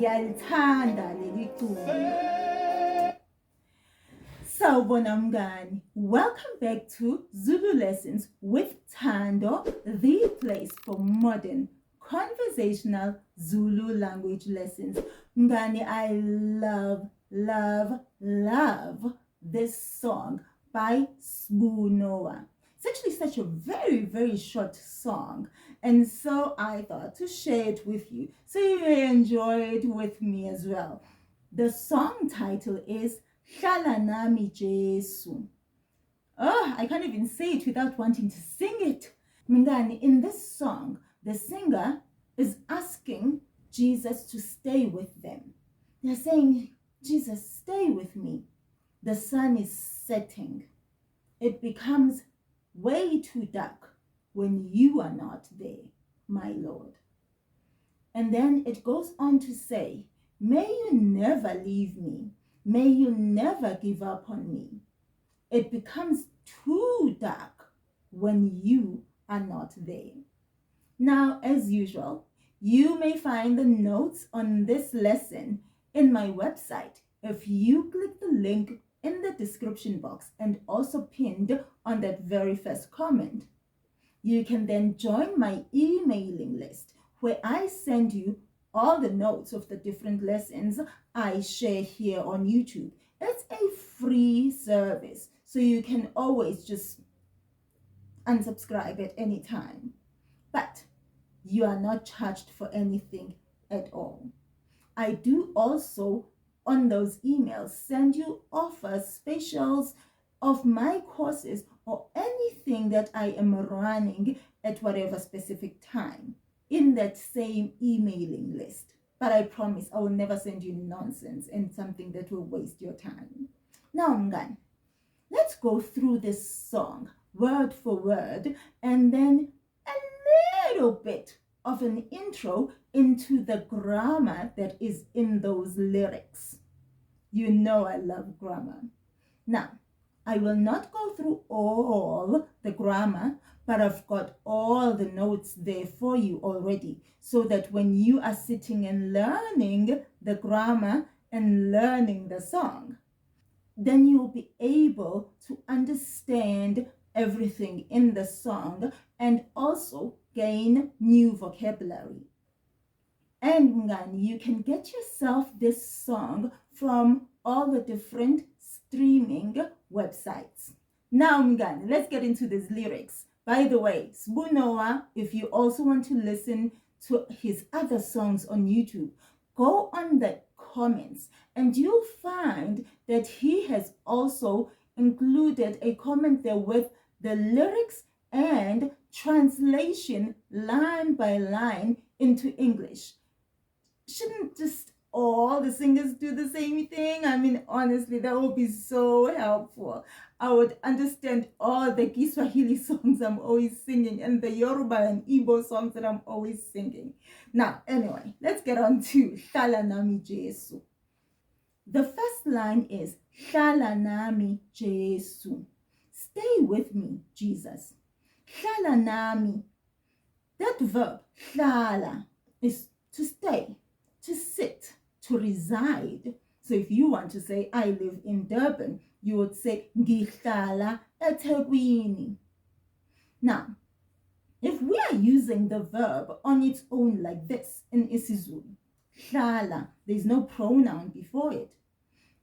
Ngiyalithanda leli culo. Sawubona mngani. Welcome back to Zulu Lessons with Thando, the place for modern conversational Zulu language lessons. Mngani, I love this song by Sbunowa. It's actually such a very short song, and so I thought to share it with you so you may enjoy it with me as well. The song title is Hlala Nami Jesu. Oh, I can't even say it without wanting to sing it. Mingani, in this song, the singer is asking Jesus to stay with them. They're saying, Jesus, stay with me. The sun is setting. It becomes way too dark when you are not there, my Lord. And then it goes on to say, may you never leave me. May you never give up on me. It becomes too dark when you are not there. Now, as usual, you may find the notes on this lesson in my website if you click the link in the description box and also pinned on that very first comment. You can then join my emailing list where I send you all the notes of the different lessons I share here on YouTube. It's a free service, so you can always just unsubscribe at any time. But you are not charged for anything at all. I do also, on those emails, send you offers, specials of my courses or anything that I am running at whatever specific time in that same emailing list. But I promise I will never send you nonsense and something that will waste your time. Now, Mngani, let's go through this song word for word and then a little bit of an intro into the grammar that is in those lyrics. You know I love grammar. Now, I will not go through all the grammar, but I've got all the notes there for you already, so that when you are sitting and learning the grammar and learning the song, then you'll be able to understand everything in the song and also gain new vocabulary. And Mngani, you can get yourself this song from all the different streaming websites. Now, Mngani, let's get into these lyrics. By the way, Sbunowa, if you also want to listen to his other songs on YouTube, go on the comments and you'll find that he has also included a comment there with the lyrics and translation line by line into English. Shouldn't just all the singers do the same thing? I mean, honestly, that would be so helpful. I would understand all the Kiswahili songs I'm always singing and the Yoruba and Igbo songs that I'm always singing. Now, anyway, let's get on to Hlala Nami Jesu. The first line is Hlala Nami Jesu. Stay with me, Jesus. Hlala Nami. That verb, Hlala, is to stay, to sit, to reside. So if you want to say, I live in Durban, you would say, Ngihlala eThekwini. Now, if we are using the verb on its own like this in isiZulu, Hlala, there's no pronoun before it,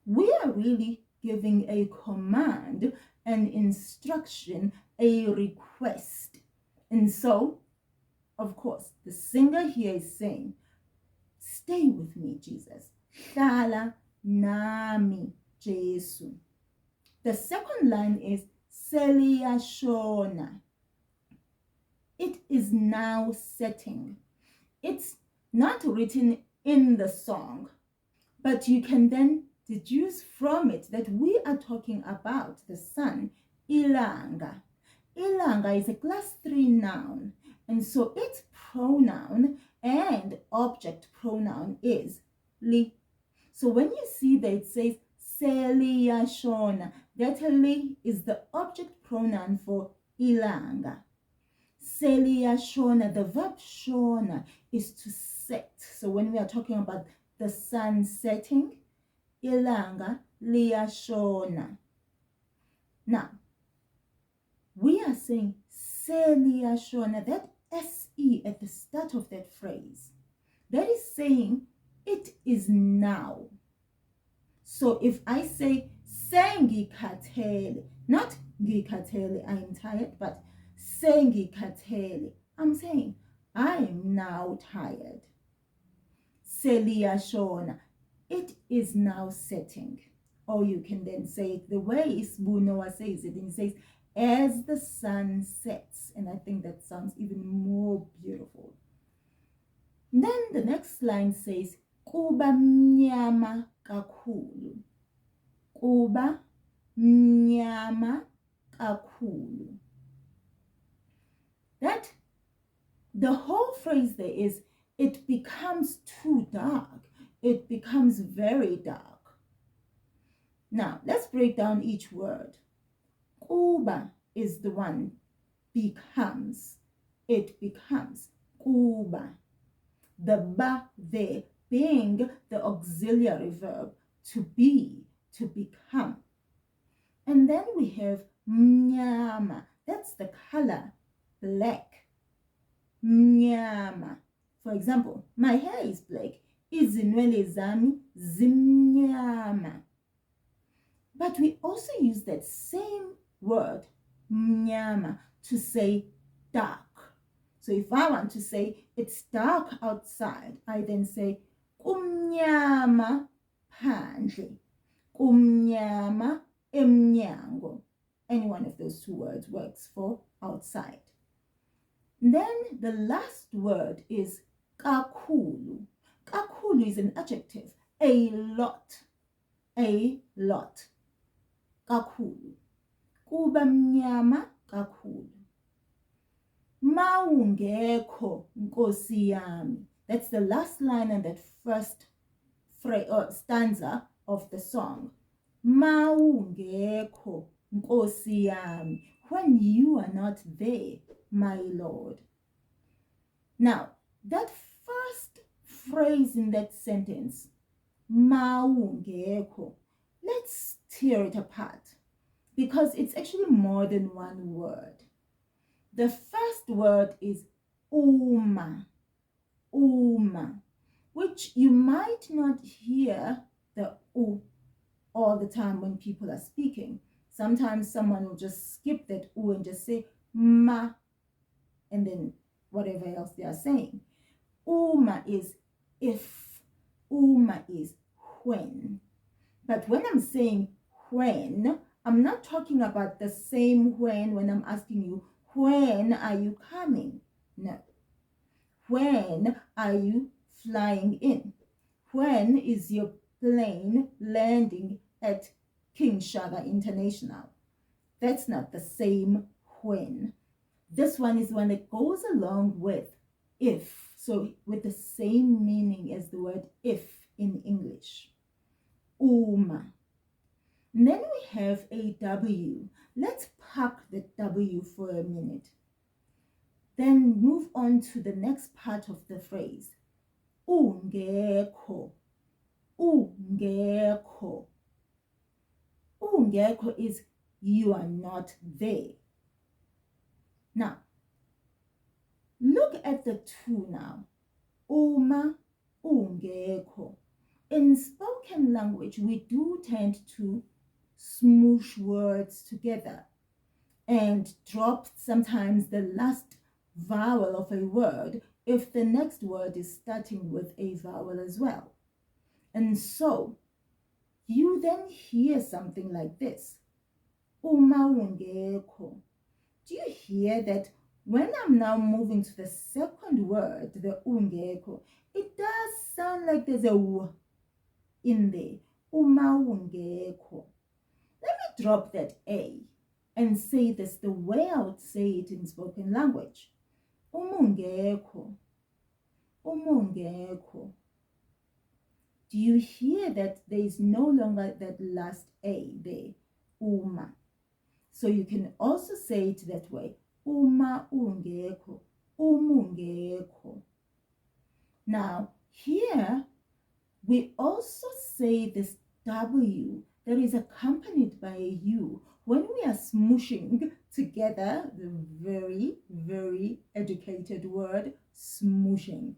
we are really giving a command, an instruction, a request. And so, of course, the singer here is saying, stay with me, Jesus. Hlala Nami Jesu. The second line is Seliyashona. It is now setting. It's not written in the song, but you can then deduce from it that we are talking about the sun, Ilanga. Ilanga is a class 3 noun, and so its pronoun and object pronoun is li. So when you see that it says Seliyashona, that li is the object pronoun for Ilanga. Seliyashona, the verb shona is to set. So when we are talking about the sun setting, ilanga liyashona. Now, we are saying seliyashona, that SE at the start of that phrase. That is saying it is now. So if I say sengikhathele, not ngikhathele, I am tired, but sengikhathele, I'm saying I am now tired. Seliyashona, it is now setting. Or you can then say it the way Isbunowa says it, and he says, as the sun sets. And I think that sounds even more beautiful. Then the next line says, kuba mnyama kakhulu. Kuba mnyama kakhulu. That, the whole phrase there is, it becomes too dark. It becomes very dark. Now, let's break down each word. Kuba is the one, becomes. It becomes. Kuba. The ba there being the auxiliary verb, to be, to become. And then we have mnyama. That's the color, black. Mnyama. For example, my hair is black. Izinwele zami zimnyama. But we also use that same word, mnyama, to say dark. So if I want to say it's dark outside, I then say kumnyama phandle, kumnyama emnyango. Any one of those two words works for outside. Then the last word is kakhulu. Kakhulu is an adjective, a lot, a lot. Kakhulu. Kuba mnyama kakhulu. Mawungekho nkosi yami. That's the last line in that first phrase or stanza of the song. Mawungekho nkosi yami. When you are not there, my Lord. Now, that first phrase in that sentence, mawungekho, let's tear it apart, because it's actually more than one word. The first word is uma, uma, which you might not hear the u all the time when people are speaking. Sometimes someone will just skip that u and just say ma, and then whatever else they are saying. Uma is if, uma is when. But when I'm saying when, I'm not talking about the same when I'm asking you, when are you coming? No. When are you flying in? When is your plane landing at King Shaka International? That's not the same when. This one is one that goes along with if. So with the same meaning as the word if in English. Uma. And then we have a W. Let's park the W for a minute. Then move on to the next part of the phrase. Ungekho. Ungekho. Ungekho is you are not there. Now, look at the two now. Uma, ungekho. In spoken language, we do tend to smoosh words together and drop sometimes the last vowel of a word if the next word is starting with a vowel as well. And so, you then hear something like this. Uma ungekho. Do you hear that when I'm now moving to the second word, the ungekho, it does sound like there's a w in there. Uma ungekho. Let me drop that a and say this the way I would say it in spoken language. Umungekho. Umungekho. Do you hear that there is no longer that last a there? Uma. So you can also say it that way. Uma ungekho. Umungekho. Now, here, We also say this W that is accompanied by a U when we are smooshing together, the very, very educated word, smooshing.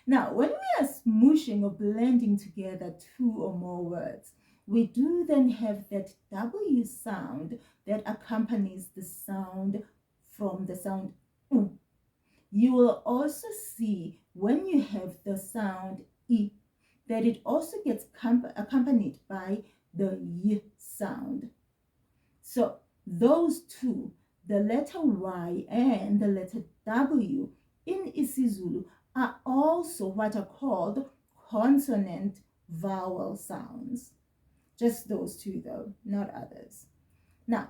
Now, when we are smooshing or blending together two or more words, we do then have that W sound that accompanies the sound from the sound U. You will also see when you have the sound I that it also gets accompanied by the Y sound. So those two, the letter Y and the letter W in isiZulu, are also what are called consonant vowel sounds. Just those two though, not others. Now,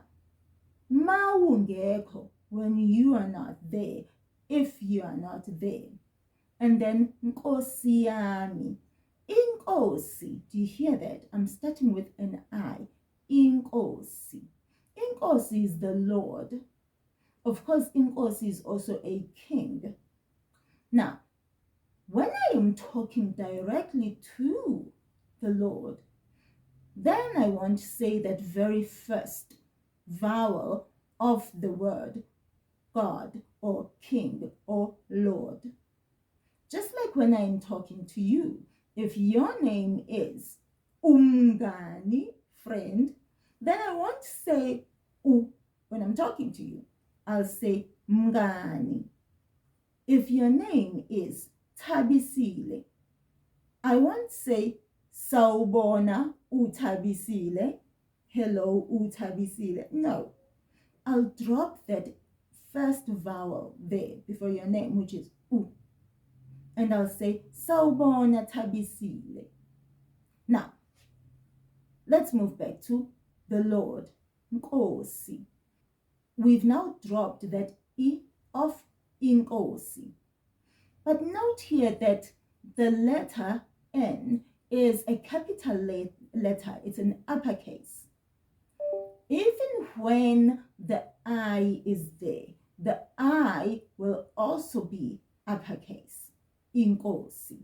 mawungekho, when you are not there, if you are not there. And then Nkosi yami. Inkosi, do you hear that? I'm starting with an I. Inkosi. Inkosi is the Lord. Of course, Inkosi is also a king. Now, when I am talking directly to the Lord, then I want to say that very first vowel of the word God or King or Lord. Just like when I am talking to you, if your name is Umgani, friend, then I won't say U when I'm talking to you. I'll say Mgani. If your name is Tabisile, I won't say Sawubona uThabisile, hello uThabisile. No, I'll drop that first vowel there before your name, which is U. And I'll say Sawubona Thabisile. Now, let's move back to the Lord, Nkosi. We've now dropped that I of Inkosi. But note here that the letter N is a capital letter. It's an uppercase. Even when the I is there, the I will also be uppercase, Inkosi,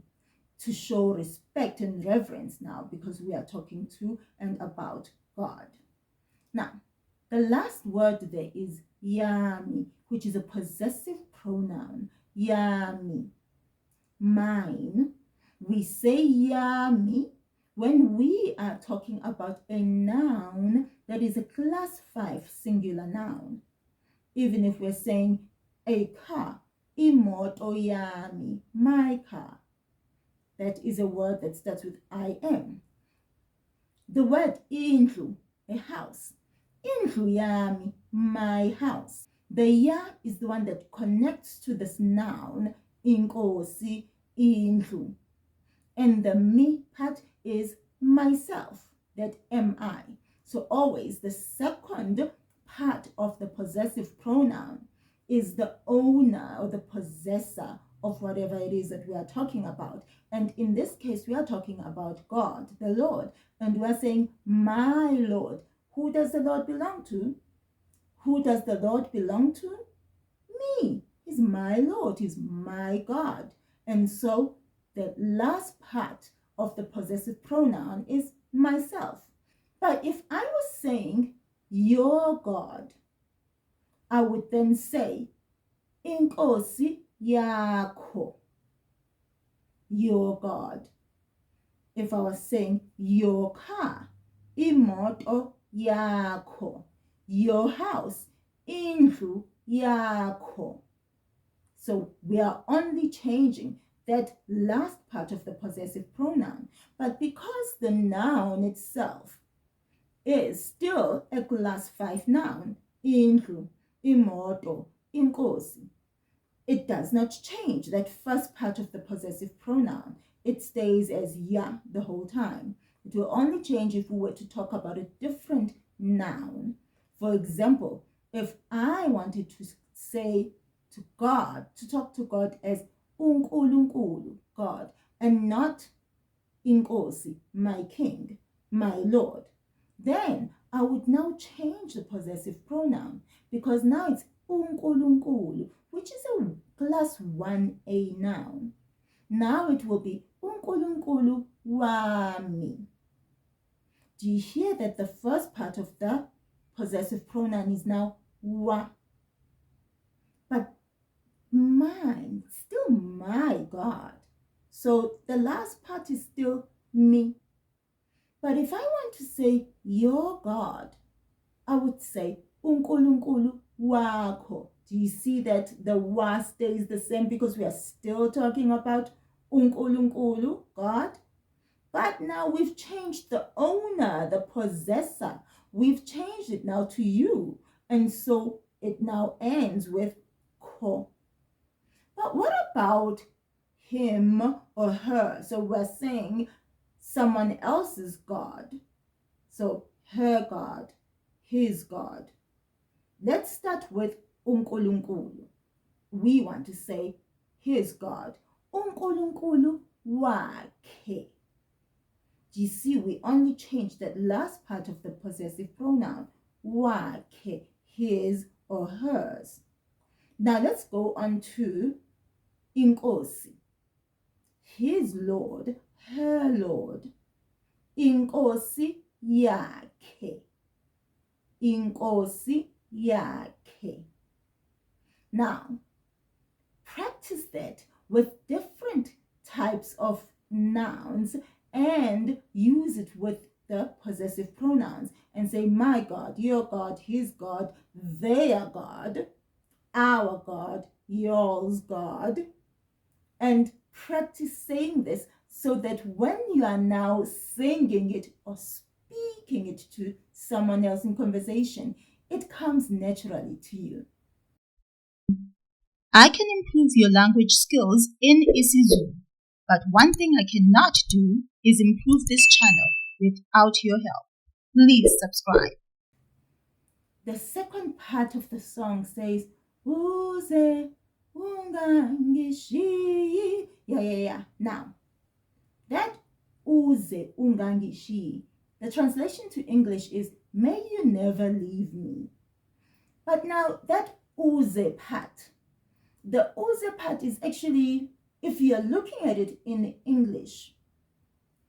to show respect and reverence now, because we are talking to and about God. Now, the last word there is yami, which is a possessive pronoun. Yami, mine. We say yami when we are talking about a noun that is a class 5 singular noun. Even if we're saying a car, imoto yami, my car. That is a word that starts with I am. The word indlu, a house. Indlu yami, my house. The ya is the one that connects to this noun, inkosi, indlu. And the me part is myself, that am I. So always the second part of the possessive pronoun is the owner or the possessor of whatever it is that we are talking about. And in this case, we are talking about God, the Lord. And we are saying, my Lord. Who does the Lord belong to? Who does the Lord belong to? Me. He's my Lord. He's my God. And so the last part of the possessive pronoun is myself. But if I was saying your God, I would then say Inkosi yakho, your God. If I was saying your car, imoto yakho, your house, indlu yakho. So we are only changing that last part of the possessive pronoun. But because the noun itself is still a class 5 noun, indlu, imoto, inkosi, it does not change that first part of the possessive pronoun. It stays as ya the whole time. It will only change if we were to talk about a different noun. For example, if I wanted to say to God, to talk to God as uNkulunkulu, God, and not Inkosi, my king, my Lord, then I would now change the possessive pronoun, because now it's uNkulunkulu, which is a class 1A noun. Now it will be uNkulunkulu wami. Do you hear that the first part of the possessive pronoun is now wa? But mine, still my God. So the last part is still me. But if I want to say your God, I would say uNkulunkulu wakho. Do you see that the wa stays the same because we are still talking about uNkulunkulu, God? But now we've changed the owner, the possessor. We've changed it now to you. And so it now ends with ko. But what about him or her? So we're saying someone else's God. So her God, his God. Let's start with uNkulunkulu. We want to say his God. uNkulunkulu wakhe. Do you see, we only changed that last part of the possessive pronoun, wakhe, his or hers. Now let's go on to inkosi, his Lord, her Lord. Inkosi yakhe, inkosi yakhe. Now, practice that with different types of nouns and use it with the possessive pronouns and say my God, your God, his God, their God, our God, yours God, and practice saying this so that when you are now singing it or speaking it to someone else in conversation, it comes naturally to you. I can improve your language skills in isiZulu, but one thing I cannot do is improve this channel without your help. Please subscribe. The second part of the song says, Uze ungangishiyi. Yeah. Now, that uze ungangishiyi, the translation to English is, may you never leave me. But now, that uze part, the uze part is actually, if you're looking at it in English,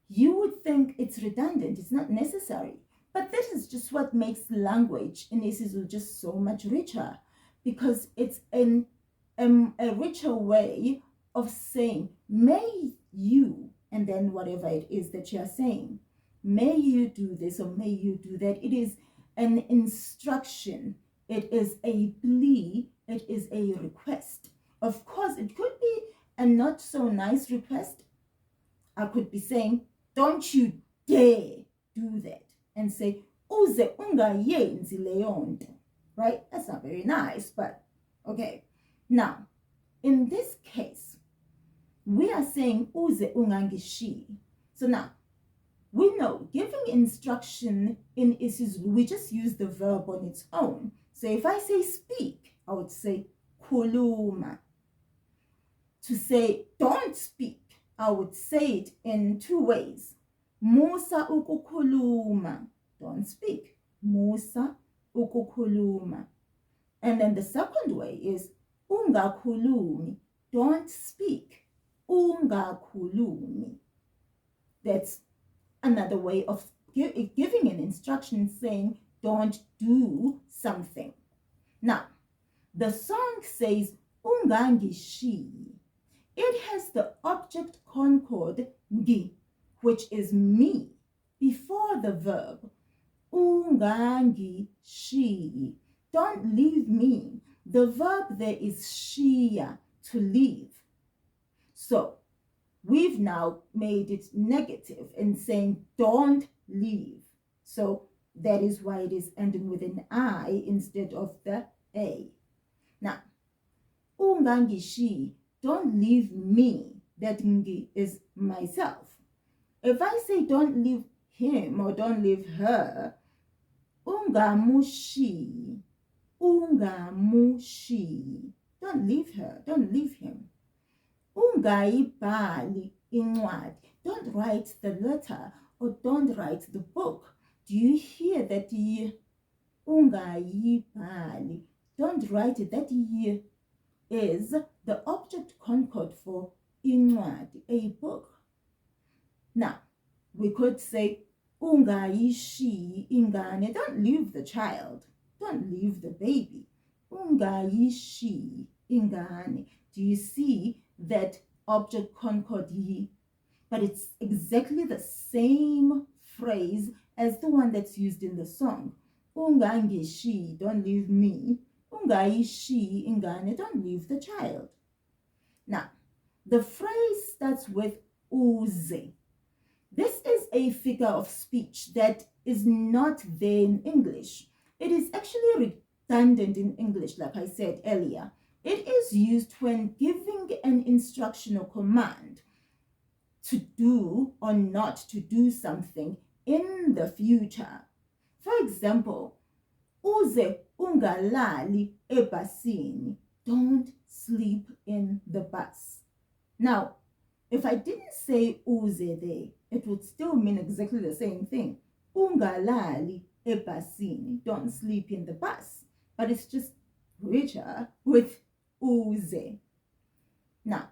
you would think it's redundant, it's not necessary. But that is just what makes language in isiZulu just so much richer, because it's a richer way of saying, may you, and then whatever it is that you're saying, may you do this or may you do that. It is an instruction. It is a plea. It is a request. Of course, it could be a not so nice request. I could be saying, don't you dare do that. And say, uze ungayenzi leyo nto. Right? That's not very nice, but okay. Now, in this case, we are saying, uze ungangishiyi. So now, we know giving instruction in isiZulu, we just use the verb on its own. So if I say speak, I would say khuluma. To say don't speak, I would say it in two ways. Musa ukukhuluma, don't speak. Musa ukukhuluma. And then the second way is ungakhulumi, don't speak. Ungakhulumi. That's another way of giving an instruction saying don't do something. Now, the song says ungangishiyi. It has the object concord ngi, which is me, before the verb. Ungangishiyi. Don't leave me. The verb there is shia, to leave. So we've now made it negative in saying don't leave. So that is why it is ending with an I instead of the A. Now, ungangishiyi, don't leave me. That ngi is myself. If I say don't leave him or don't leave her, ungamushiyi, ungamushiyi. Don't leave her, don't leave him. Ungayibhali incwadi. Don't write the letter or don't write the book. Do you hear that ye? Ungayibhali. Don't write it. That ye is the object concord for incwadi, a book. Now, we could say, ungayishiyi ingane. Don't leave the child. Don't leave the baby. Ungayishiyi ingane. Do you see that object concord yi? But it's exactly the same phrase as the one that's used in the song. Ungangishiyi, don't leave me. Ungayishiyi ingane, don't leave the child. Now, the phrase starts with uze. This is a figure of speech that is not there in English. It is actually redundant in English, like I said earlier. It is used when giving an instructional command to do or not to do something in the future. For example, uze ungalali ebhasini. Don't sleep in the bus. Now, if I didn't say uze there, it would still mean exactly the same thing. Ungalali ebhasini. Don't sleep in the bus. But it's just richer with uze. Now,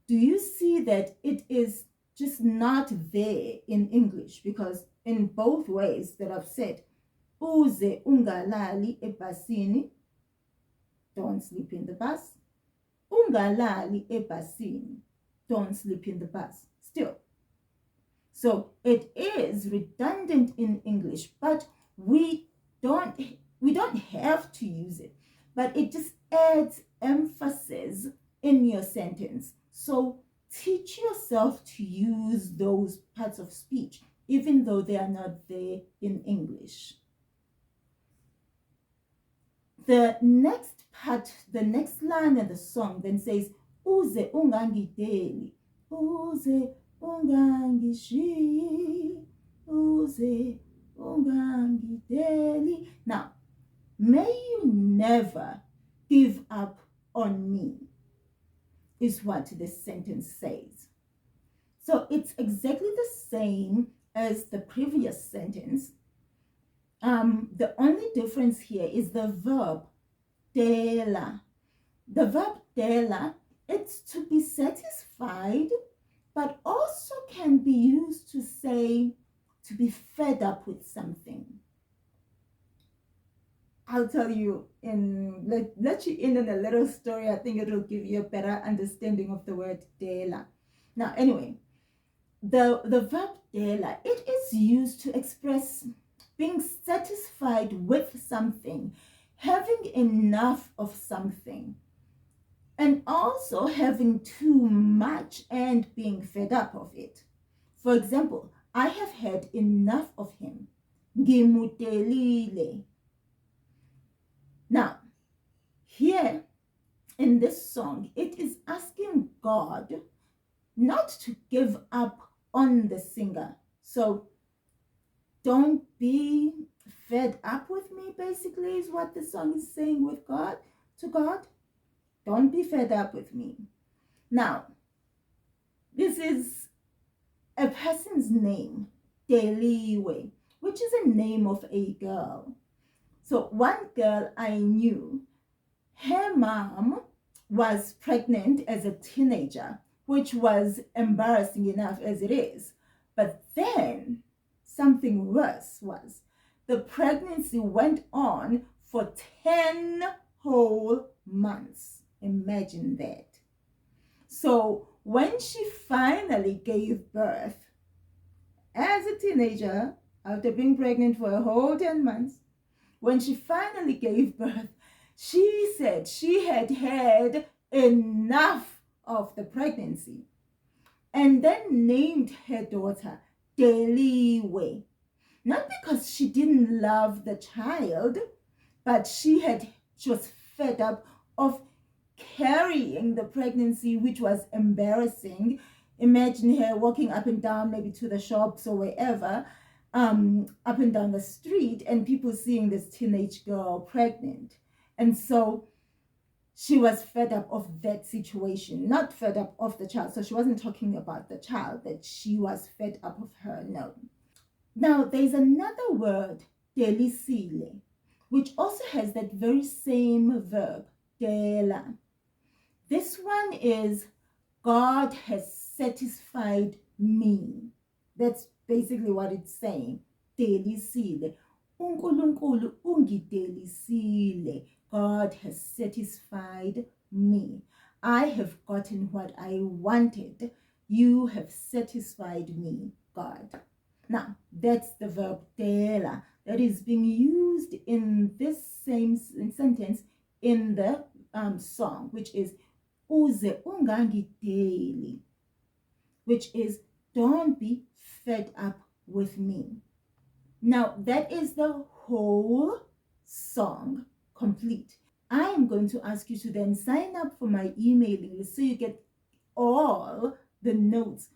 do you see that it is just not there in English? Because in both ways that I've said, uze ungalali ebhasini, don't sleep in the bus. Ungalali ebhasini, don't sleep in the bus. Still. So it is redundant in English, but we don't have to use it. But it just adds emphasis in your sentence. So teach yourself to use those parts of speech, even though they are not there in English. The next part, the next line of the song then says, uze ungangideli, uze ungangishiyi, uze ungangideli. Now, may you never give up on me, is what this sentence says. So it's exactly the same as the previous sentence. The only difference here is the verb dela. The verb dela, it's to be satisfied, but also can be used to say to be fed up with something. I'll tell you let you in on a little story. I think it will give you a better understanding of the word dela. Now, anyway, the verb dela, it is used to express being satisfied with something, having enough of something, and also having too much and being fed up of it. For example, I have had enough of him. Ngimudelile. Now, here in this song, it is asking God not to give up on the singer. So don't be fed up with me, basically, is what the song is saying with God, to God. Don't be fed up with me. Now, this is a person's name, Deliwe, which is a name of a girl. So one girl I knew, her mom was pregnant as a teenager, which was embarrassing enough as it is. But then something worse was the pregnancy went on for 10 whole months. Imagine that. So when she finally gave birth as a teenager, after being pregnant for a whole 10 months, when she finally gave birth, she said she had had enough of the pregnancy and then named her daughter Deliwe. Not because she didn't love the child, but she was fed up of carrying the pregnancy, which was embarrassing. Imagine her walking up and down, maybe to the shops or wherever, up and down the street, and people seeing this teenage girl pregnant. And so she was fed up of that situation, not fed up of the child. So she wasn't talking about the child, that she was fed up of her. No. Now, there's another word, delisile, which also has that very same verb, dela. This one is God has satisfied me. That's basically what it's saying. Delisile. uNkulunkulu ungidelisile. God has satisfied me. I have gotten what I wanted. You have satisfied me, God. Now, that's the verb dela that is being used in this same sentence in the song, which is uze ungangideli, which is don't be fed up with me. Now, that is the whole song complete. I am going to ask you to then sign up for my emailing list so you get all the notes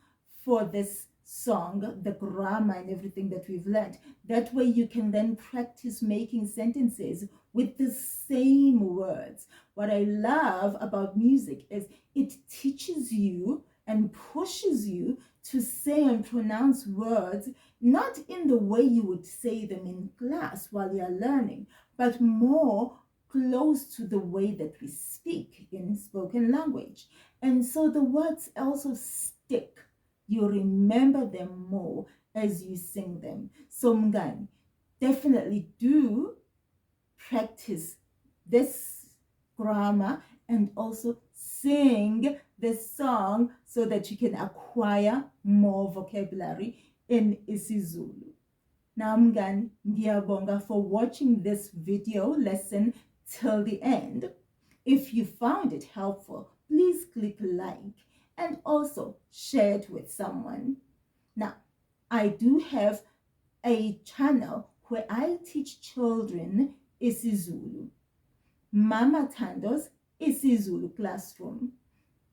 for this song, the grammar and everything that we've learned. That way you can then practice making sentences with the same words. What I love about music is it teaches you and pushes you to say and pronounce words not in the way you would say them in class while you're learning, but more close to the way that we speak in spoken language. And so the words also stick. You remember them more as you sing them. So mngani, definitely do practice this grammar and also sing this song so that you can acquire more vocabulary in isiZulu. Now mngani, ngiyabonga for watching this video lesson till the end. If you found it helpful, please click like and also share it with someone. Now, I do have a channel where I teach children isiZulu, Mama Thando's isiZulu classroom.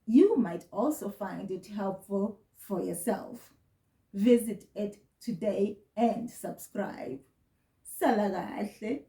You might also find it helpful for yourself. Visit it today and subscribe. Sala kahle.